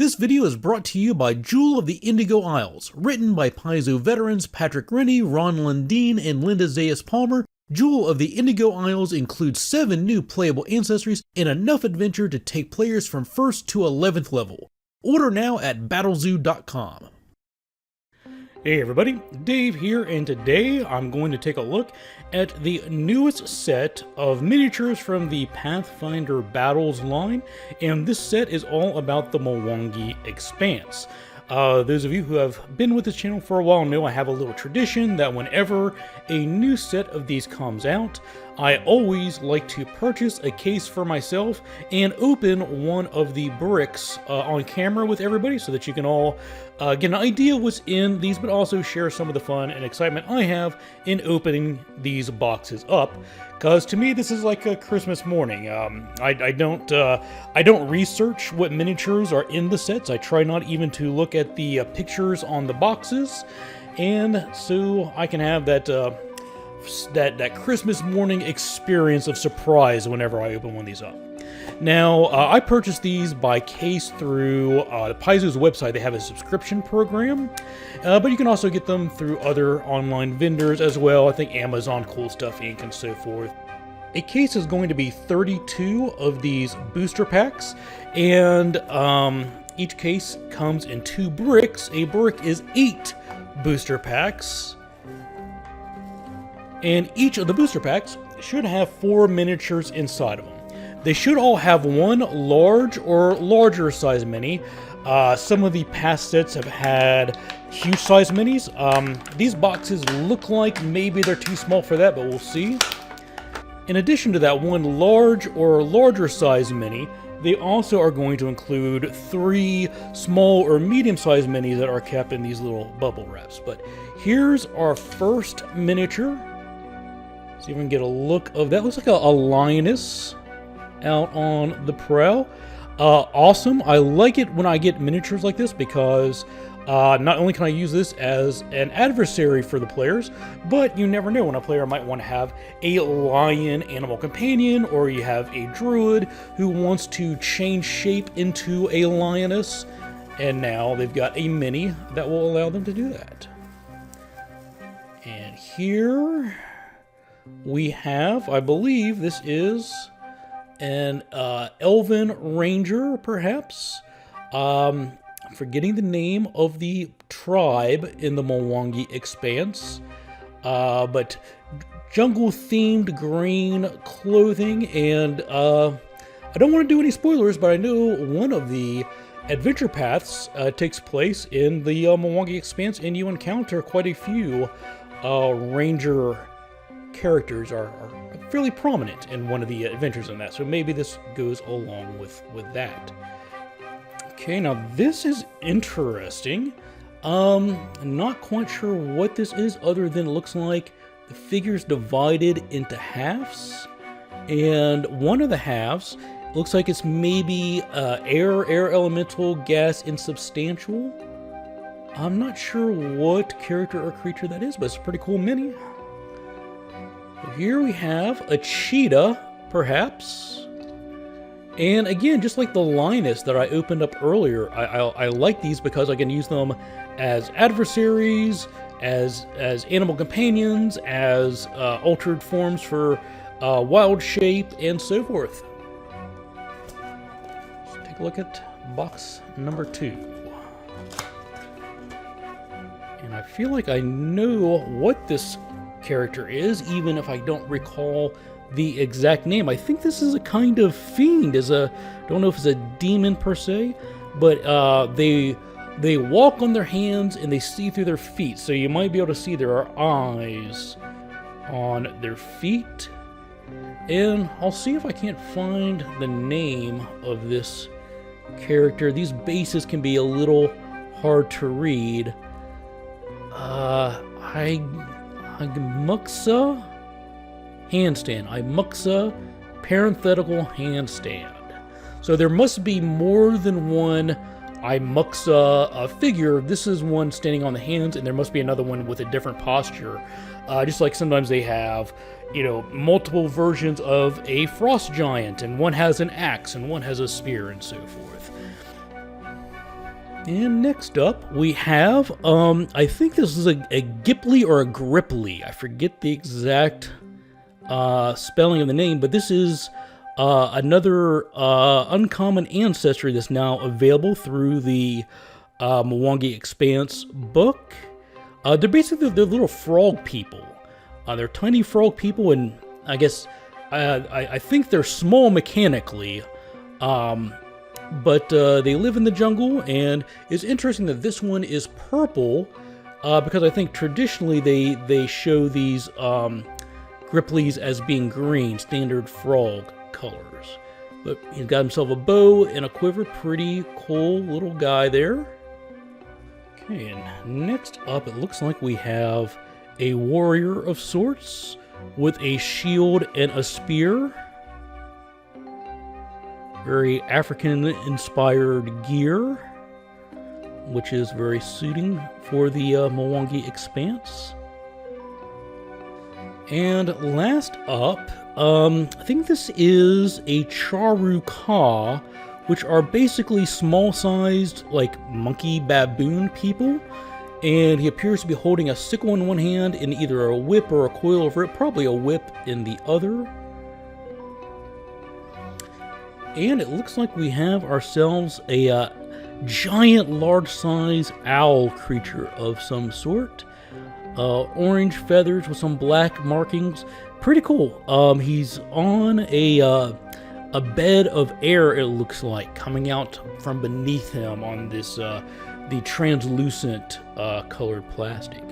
This video is brought to you by Jewel of the Indigo Isles. Written by Paizo veterans Patrick Rennie, Ron Lundeen, and Linda Zayas Palmer, Jewel of the Indigo Isles includes 7 new playable ancestries and enough adventure to take players from 1st to 11th level. Order now at battlezoo.com. Hey everybody, Dave here, and today I'm going to take a look at the newest set of miniatures from the Pathfinder Battles line, and this set is all about the Mwangi Expanse. Those of you who have been with this channel for a while know I have a little tradition that whenever a new set of these comes out, I always like to purchase a case for myself and open one of the bricks on camera with everybody so that you can all get an idea what's in these, but also share some of the fun and excitement I have in opening these boxes up. Because to me, this is like a Christmas morning. I don't research what miniatures are in the sets. I try not even to look at the pictures on the boxes, and so I can have that that Christmas morning experience of surprise whenever I open one of these up. Now, I purchased these by case through Paizo's website. They have a subscription program, but you can also get them through other online vendors as well. I think Amazon, Cool Stuff Inc., and so forth. A case is going to be 32 of these booster packs, and each case comes in 2 bricks. A brick is 8 booster packs, and each of the booster packs should have 4 miniatures inside of them. They should all have one large or larger size mini. Some of the past sets have had huge size minis. These boxes look like maybe they're too small for that, but we'll see. In addition to that one large or larger size mini, they also are going to include 3 small or medium sized minis that are kept in these little bubble wraps. But here's our first miniature. See if we can get a look of that. Looks like a lioness out on the prow. Awesome. I like it when I get miniatures like this because not only can I use this as an adversary for the players, but you never know when a player might want to have a lion animal companion, or you have a druid who wants to change shape into a lioness, and now they've got a mini that will allow them to do that. And here we have, I believe this is an elven ranger, perhaps. I'm forgetting the name of the tribe in the Mwangi Expanse, but jungle-themed green clothing, and I don't want to do any spoilers, but I know one of the adventure paths takes place in the Mwangi Expanse, and you encounter quite a few ranger characters are fairly prominent in one of the adventures in that, so maybe this goes along with that. Okay, now this is interesting. I'm not quite sure what this is, other than it looks like the figure's divided into halves, and one of the halves looks like it's maybe air elemental, gas insubstantial. I'm not sure what character or creature that is, but it's a pretty cool mini. Here we have a cheetah, perhaps. And again, just like the lioness that I opened up earlier, I like these because I can use them as adversaries, as animal companions, as altered forms for wild shape, and so forth. Let's take a look at box number 2. And I feel like I know what this character is, even if I don't recall the exact name. I think this is a kind of fiend. Don't know if it's a demon per se, but they walk on their hands and they see through their feet, so you might be able to see there are eyes on their feet. And I'll see if I can't find the name of this character. These bases can be a little hard to read. Imuksa handstand. Imuksa parenthetical handstand. So there must be more than one Imuksa figure. This is one standing on the hands, and there must be another one with a different posture. Just like sometimes they have, you know, multiple versions of a frost giant, and one has an axe, and one has a spear, and so forth. And next up, we have, I think this is a Gipley or a Gripply. I forget the exact spelling of the name, but this is another uncommon ancestry that's now available through the Mwangi Expanse book. They're basically they're little frog people. They're tiny frog people, and I guess I think they're small mechanically. But they live in the jungle, and it's interesting that this one is purple, because I think traditionally they show these Gripplies as being green, standard frog colors. But he's got himself a bow and a quiver, pretty cool little guy there. Okay, and next up it looks like we have a warrior of sorts with a shield and a spear. Very African-inspired gear, which is very suiting for the Mwangi Expanse. And last up, I think this is a Charu Ka, which are basically small-sized, like, monkey baboon people. And he appears to be holding a sickle in one hand and either a whip or a coil of rope, probably a whip in the other. And it looks like we have ourselves a giant, large-size owl creature of some sort. Orange feathers with some black markings. Pretty cool. He's on a bed of air, it looks like, coming out from beneath him on this the translucent colored plastic.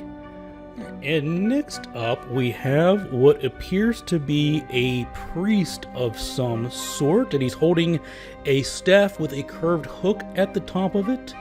And next up, we have what appears to be a priest of some sort, and he's holding a staff with a curved hook at the top of it.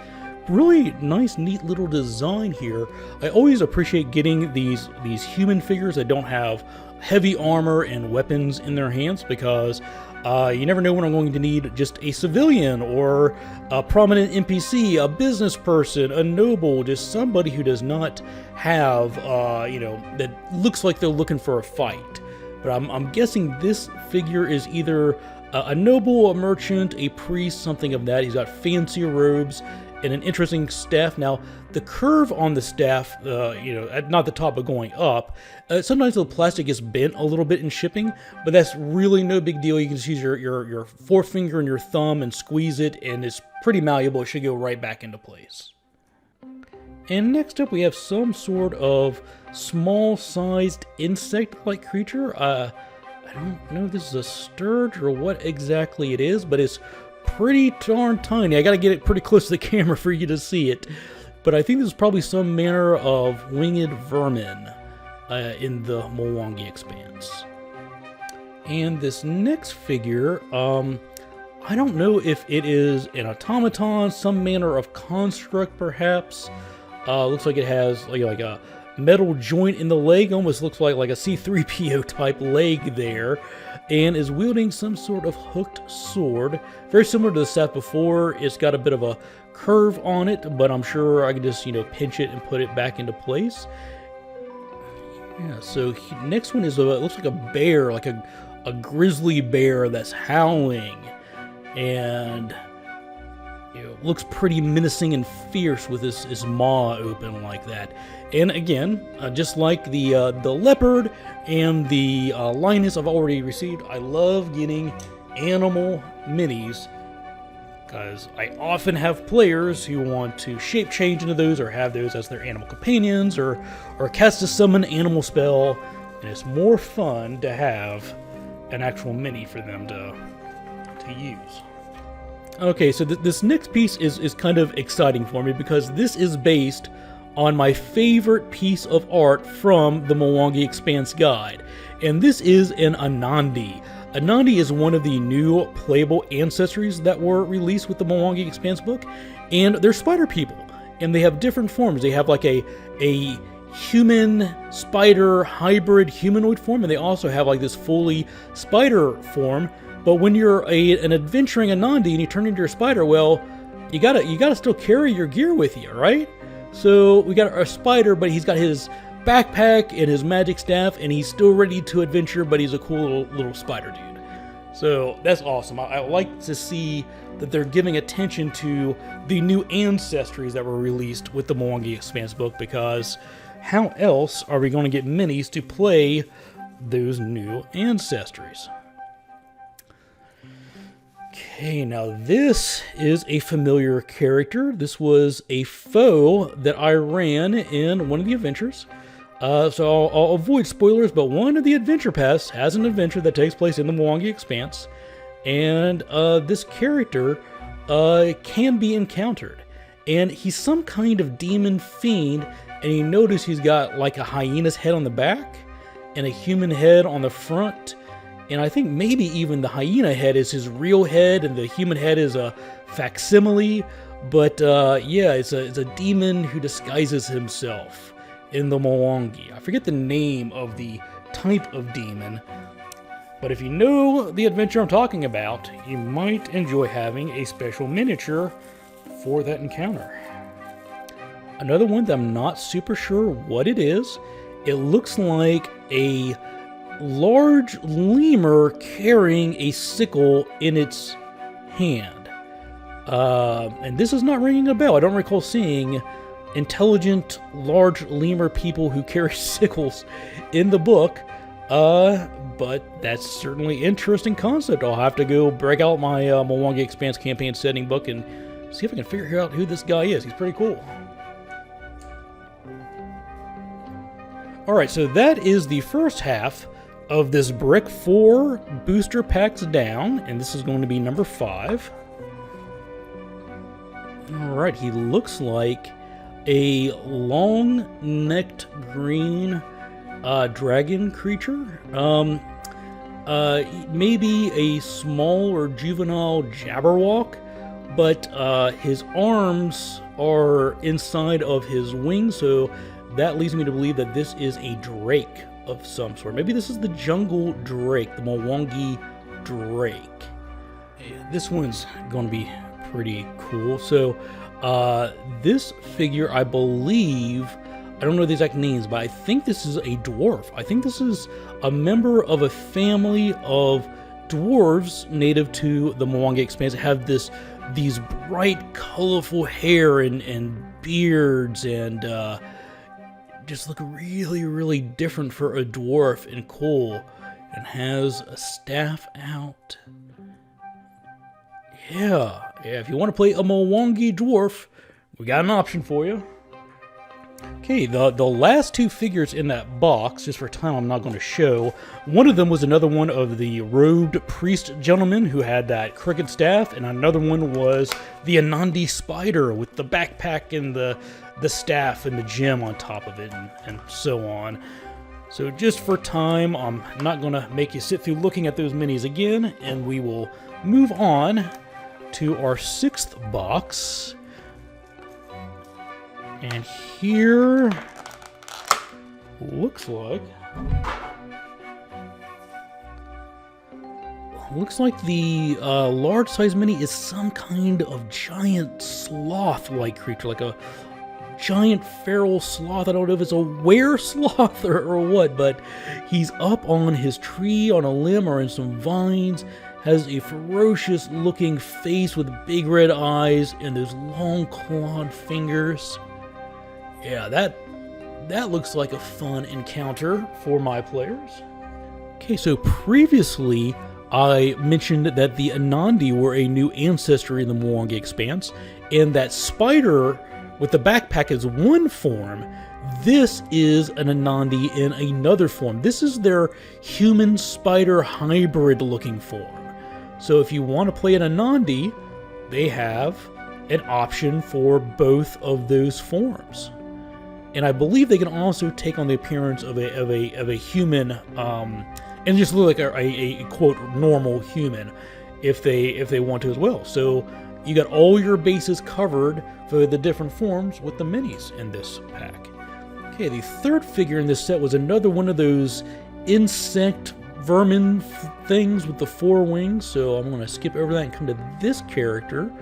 Really nice, neat little design here. I always appreciate getting these human figures that don't have heavy armor and weapons in their hands, because you never know when I'm going to need just a civilian or a prominent NPC, a business person, a noble, just somebody who does not have, that looks like they're looking for a fight. But I'm guessing this figure is either a noble, a merchant, a priest, something of that. He's got fancy robes and an interesting staff. Now, the curve on the staff, not the top but going up, sometimes the plastic gets bent a little bit in shipping, but that's really no big deal. You can just use your forefinger and your thumb and squeeze it, and it's pretty malleable. It should go right back into place. And next up, we have some sort of small-sized insect-like creature. I don't know if this is a sturge or what exactly it is, but it's pretty darn tiny. I gotta get it pretty close to the camera for you to see it. But I think this is probably some manner of winged vermin in the Mwangi Expanse. And this next figure, I don't know if it is an automaton, some manner of construct perhaps. Looks like it has like a metal joint in the leg, almost looks like a C-3PO type leg there, and is wielding some sort of hooked sword. Very similar to the staff before. It's got a bit of a curve on it, but I'm sure I can just, pinch it and put it back into place. Yeah, so next one is looks like a bear, like a grizzly bear that's howling, and looks pretty menacing and fierce with his maw open like that. And again, just like the leopard and the lioness I've already received, I love getting animal minis, because I often have players who want to shape change into those or have those as their animal companions or cast a summon animal spell, and it's more fun to have an actual mini for them to use. Okay, so this next piece is kind of exciting for me, because this is based on my favorite piece of art from the Mwangi Expanse guide, and this is an Anandi. Anandi is one of the new playable ancestries that were released with the Mwangi Expanse book, and they're spider people, and they have different forms. They have like a human spider hybrid humanoid form, and they also have like this fully spider form. But when you're an adventuring Anandi and you turn into a spider, well, you gotta still carry your gear with you, right? So we got a spider, but he's got his backpack and his magic staff, and he's still ready to adventure, but he's a cool little spider dude. So that's awesome. I like to see that they're giving attention to the new ancestries that were released with the Mwangi Expanse book, because how else are we going to get minis to play those new ancestries? Okay, now this is a familiar character. This was a foe that I ran in one of the adventures. So I'll avoid spoilers, but one of the adventure paths has an adventure that takes place in the Mwangi Expanse, and this character can be encountered. And he's some kind of demon fiend, and you notice he's got like a hyena's head on the back and a human head on the front. And I think maybe even the hyena head is his real head, and the human head is a facsimile. But yeah, it's a demon who disguises himself in the Mwangi. I forget the name of the type of demon, but if you know the adventure I'm talking about, you might enjoy having a special miniature for that encounter. Another one that I'm not super sure what it is. It looks like a large lemur carrying a sickle in its hand. And this is not ringing a bell. I don't recall seeing intelligent, large lemur people who carry sickles in the book. But that's certainly an interesting concept. I'll have to go break out my Mwangi Expanse campaign setting book and see if I can figure out who this guy is. He's pretty cool. Alright, so that is the first half of this Brick 4 booster packs down, and this is going to be number 5. Alright, he looks like a long-necked green dragon creature. Maybe a small or juvenile Jabberwock, but his arms are inside of his wings, so that leads me to believe that this is a drake of some sort. Maybe this is the jungle drake, the Mwangi drake. Yeah, this one's going to be pretty cool. So this figure, I believe, I don't know the exact names, but I think this is a dwarf. I think this is a member of a family of dwarves native to the Mwangi Expanse. They have these bright, colorful hair and beards, and just look really, really different for a dwarf and cool, and has a staff out. Yeah, if you want to play a Mwangi dwarf, we got an option for you. Okay, the last two figures in that box, just for time I'm not going to show, one of them was another one of the robed priest gentleman who had that crooked staff, and another one was the Anandi spider with the backpack and the staff and the gem on top of it, and so on. So just for time, I'm not going to make you sit through looking at those minis again, and we will move on to our 6th box. And here looks like the large size mini is some kind of giant sloth-like creature, like a giant feral sloth. I don't know if it's a were-sloth or what, but he's up on his tree on a limb or in some vines, has a ferocious looking face with big red eyes and those long clawed fingers. Yeah, that looks like a fun encounter for my players. Okay, so previously I mentioned that the Anandi were a new ancestry in the Mwangi Expanse, and that spider with the backpack is one form. This is an Anandi in another form. This is their human spider hybrid looking form. So if you want to play an Anandi, they have an option for both of those forms. And I believe they can also take on the appearance of a human, and just look like a quote normal human, if they want to as well. So you got all your bases covered for the different forms with the minis in this pack. Okay, the 3rd figure in this set was another one of those insect vermin things with the 4 wings. So I'm going to skip over that and come to this character.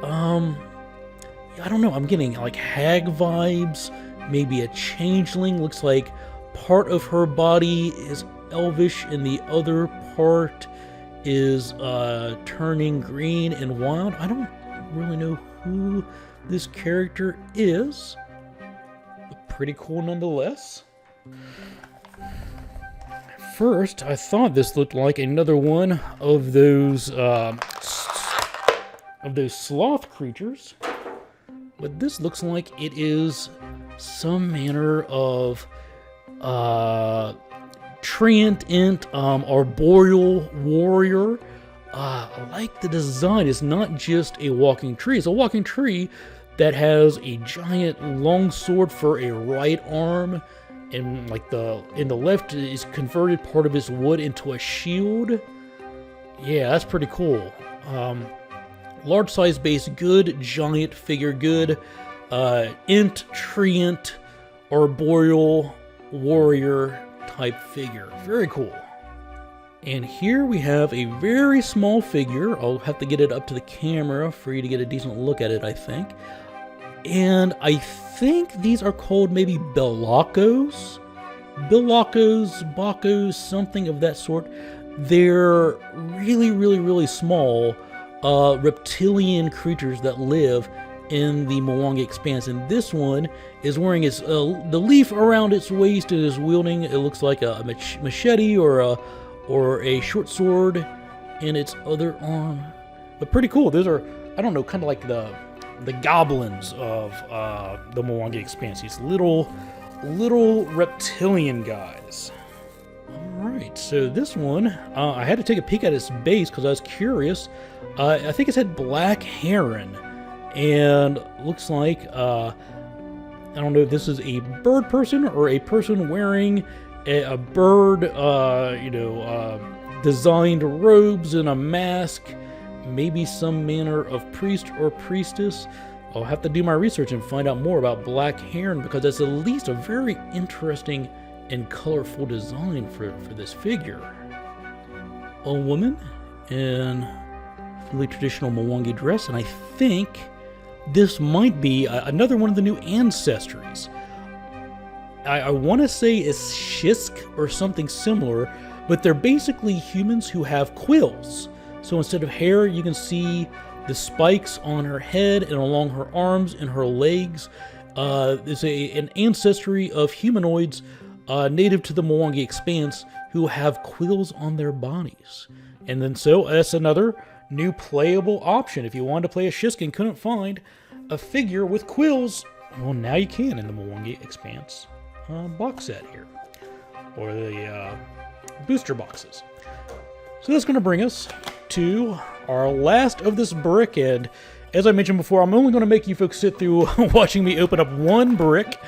I don't know. I'm getting like hag vibes. Maybe a changeling. Looks like part of her body is elvish and the other part is turning green and wild. I don't really know who this character is. Pretty cool nonetheless. First, I thought this looked like another one of those sloth creatures, but this looks like it is some manner of treant arboreal warrior. I like the design. It's not just a walking tree. It's a walking tree that has a giant long sword for a right arm, and like in the left is converted part of his wood into a shield. Yeah, that's pretty cool. Large size base, good. Giant figure, good. Treant arboreal warrior type figure. Very cool. And here we have a very small figure. I'll have to get it up to the camera for you to get a decent look at it, I think. And I think these are called maybe Bellacos, Bacos, something of that sort. They're really, really, really small reptilian creatures that live in the Mwangi Expanse. And this one is wearing its the leaf around its waist and is wielding, it looks like a machete or a short sword in its other arm. But pretty cool. Those are, I don't know, kind of like the goblins of the Mwangi Expanse. These little reptilian guys. Alright, so this one, I had to take a peek at its base because I was curious. I think it said black heron, and looks like, I don't know if this is a bird person or a person wearing a bird, designed robes and a mask. Maybe some manner of priest or priestess. I'll have to do my research and find out more about black heron, because that's at least a very interesting and colorful design for this figure. A woman in fully traditional Mwangi dress, and I think this might be another one of the new ancestries. I want to say it's Shisk or something similar, but they're basically humans who have quills. So instead of hair, you can see the spikes on her head and along her arms and her legs. There's an ancestry of humanoids native to the Mwangi Expanse who have quills on their bodies. And then so that's another new playable option. If you wanted to play a Shisk and couldn't find a figure with quills, well, now you can in the Mwangi Expanse box set here, or the booster boxes. So that's going to bring us to our last of this brick, and as I mentioned before, I'm only going to make you folks sit through watching me open up one brick,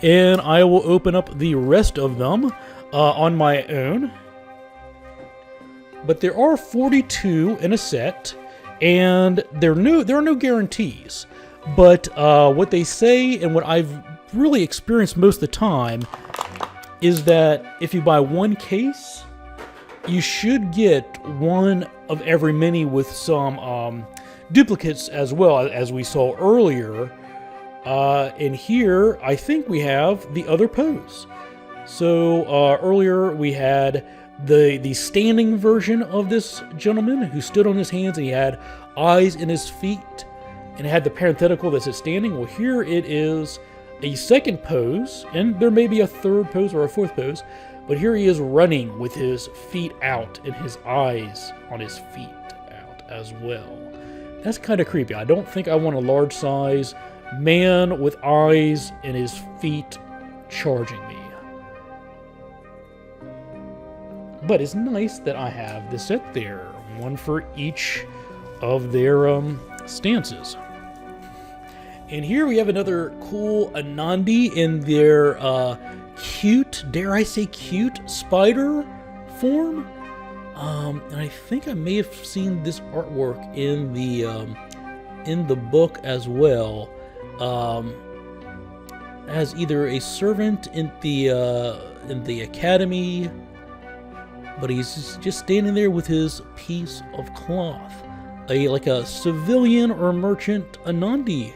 and I will open up the rest of them on my own. But there are 42 in a set, and there are no guarantees. But what they say, and what I've really experienced most of the time, is that if you buy one case, you should get one of every many with some duplicates as well, as we saw earlier. And here, I think we have the other pose. So earlier we had the standing version of this gentleman who stood on his hands and he had eyes in his feet, and it had the parenthetical that said standing. Well, here it is a second pose, and there may be a third pose or a fourth pose, but here he is running with his feet out and his eyes on his feet out as well. That's kind of creepy. I don't think I want a large size man with eyes and his feet charging me. But it's nice that I have the set there, one for each of their stances. And here we have another cool Anandi in their cute, dare I say cute, spider form. And I think I may have seen this artwork in the book as well, as either a servant in the academy, but he's just standing there with his piece of cloth, like a civilian or merchant Anandi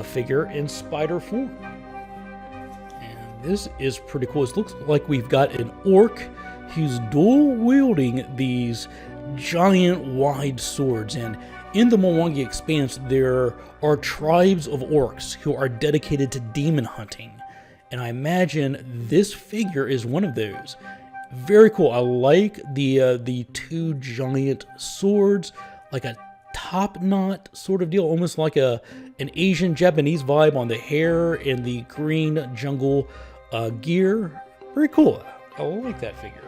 figure in spider form. And this is pretty cool. It looks like we've got an orc who's dual wielding these giant wide swords, and in the Mwangi Expanse there are tribes of orcs who are dedicated to demon hunting, and I imagine this figure is one of those. Very cool. I like the two giant swords, like a top knot sort of deal, almost like an Asian Japanese vibe on the hair and the green jungle gear. Very cool. I like that figure.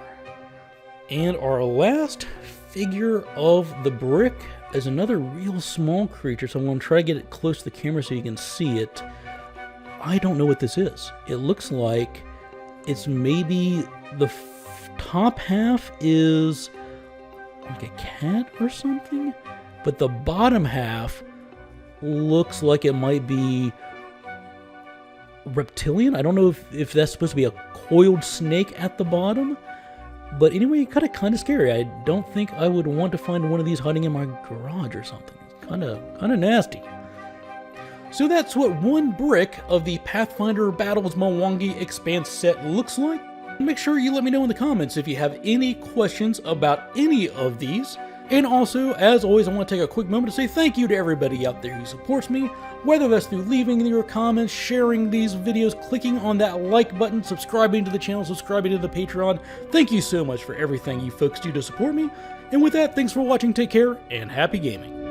And our last figure of the brick is another real small creature, so I'm going to try to get it close to the camera so you can see it. I don't know what this is. It looks like it's maybe the top half is like a cat or something, but the bottom half looks like it might be reptilian. I don't know if that's supposed to be a coiled snake at the bottom, but anyway, kind of scary. I don't think I would want to find one of these hiding in my garage or something. It's kind of nasty. So that's what one brick of the Pathfinder Battles Mwangi Expanse set looks like. Make sure you let me know in the comments if you have any questions about any of these. And also, as always, I want to take a quick moment to say thank you to everybody out there who supports me, whether that's through leaving your comments, sharing these videos, clicking on that like button, subscribing to the channel, subscribing to the Patreon. Thank you so much for everything you folks do to support me. And with that, thanks for watching, take care, and happy gaming.